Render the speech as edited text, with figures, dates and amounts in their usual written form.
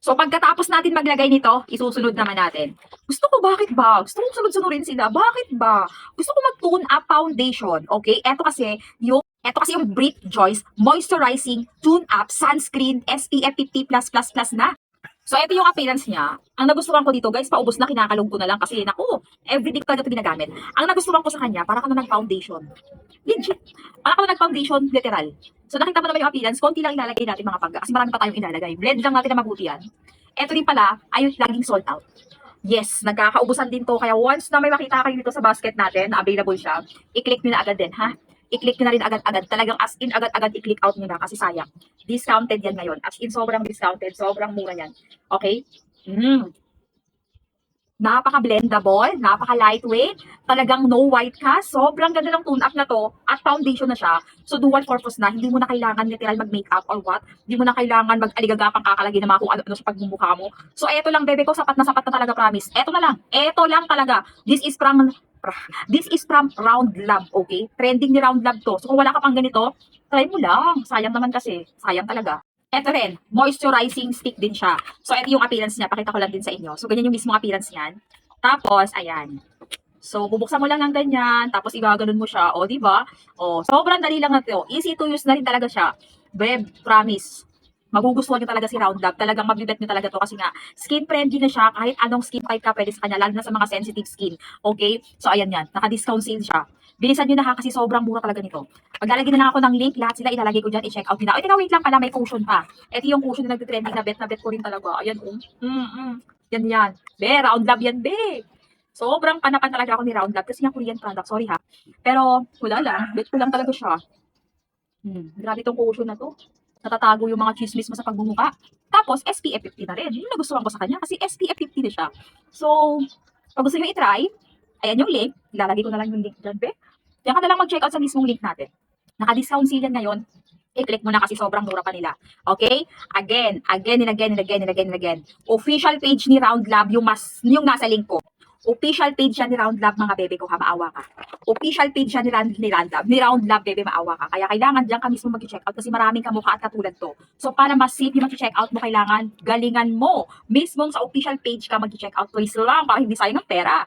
So pagkatapos natin maglagay nito, isusunod naman natin. Gusto ko, bakit ba? Gusto ko sunod-sunurin sila. Bakit ba? Gusto ko mag-tone up foundation. Okay? Ito kasi yung Brit Joyce Moisturizing Tune Up Sunscreen SPF 50+++ na. So, ito yung appearance niya. Ang nagustuhan ko dito, guys, paubos na, kinakalog ko na lang kasi, naku, everyday ko talaga ito ginagamit. Ang nagustuhan ko sa kanya, para ka na nag-foundation. Legit. Para ka na nag-foundation, literal. So, nakita mo naman yung appearance, konti lang ilalagay natin mga pagka, kasi marami pa tayong ilalagay. Blend lang natin na mabuti yan. Ito din pala, ay laging sold out. Yes, nagkakaubusan din to. Kaya once na may makita kayo dito sa basket natin, na available siya, i-click nyo na agad din, ha? I-click nyo na rin agad-agad. Talagang as in agad-agad i-click out nyo na kasi sayang. Discounted yan ngayon. As in sobrang discounted, sobrang mura yan. Okay? Napaka-blendable, napaka-lightweight, talagang no white cast, sobrang ganda ng tune-up na to, at foundation na siya. So dual purpose na, hindi mo na kailangan literal mag-makeup or what, hindi mo na kailangan mag-aligagapang kakalagay na mga kung ano-ano sa pagmumukha mo. So eto lang, bebe ko, sapat na talaga, promise. Eto lang talaga. This is from Round Lab, okay? Trending ni Round Lab to. So kung wala ka pang ganito, try mo lang. Sayang naman kasi, sayang talaga. Eto rin, moisturizing stick din siya. So, ito yung appearance niya. Pakita ko lang din sa inyo. So, ganyan yung mismong appearance niyan. Tapos, ayan. So, bubuksan mo lang ng ganyan. Tapos, igaganon mo siya. O, di ba? O, sobrang dali lang na to. Easy to use na rin talaga siya. Beb, promise. Magugustuhan nyo talaga si Roundlab. Talagang mabibet nyo talaga to kasi nga, skin friendly na siya. Kahit anong skin type ka, pwede sa kanya. Lalo na sa mga sensitive skin. Okay? So, ayan yan. Naka-discount sale siya. Bilisan nyo na ha kasi sobrang mura talaga nito. Maglalagay na lang ako ng link. Lahat sila ilalagay ko dyan. I-check out nyo na. Ay, teka, wait lang pala. May cushion pa. Ito yung cushion na nagtitrending na bet ko rin talaga. Ayan, Yan yan. Be, Roundlab yan, be. Sobrang panapan talaga ako ni Roundlab kasi yung Korean product. Sorry ha. Pero, wala lang. Bet ko lang talaga siya. Grabe tong cushion na to. Natatago yung mga chismis mo sa pagbumuka. Tapos, SPF 50 na rin. Yun yung nagustuhan ko sa kanya kasi SPF 50 na siya. So, pag gusto nyo i-try, ayan yung link. Ilalagay ko na lang yung link dyan, be. Diyan ka na lang mag-check out sa mismong link natin. Naka-discount sale yan ngayon. I-click mo na kasi sobrang mura pa nila. Okay? Again and again. Official page ni Round Lab yung nasa link ko. Official page siya ni Round Lab, mga bebe ko ha, maawa ka. Official page siya ni Round Lab, bebe, maawa ka. Kaya kailangan diyan ka mismo mag-check out kasi maraming kamukha at katulad to. So para mas safe yung mag-check out mo, kailangan galingan mo. Mismo sa official page ka mag-check out, please lang, para hindi sayang ng pera.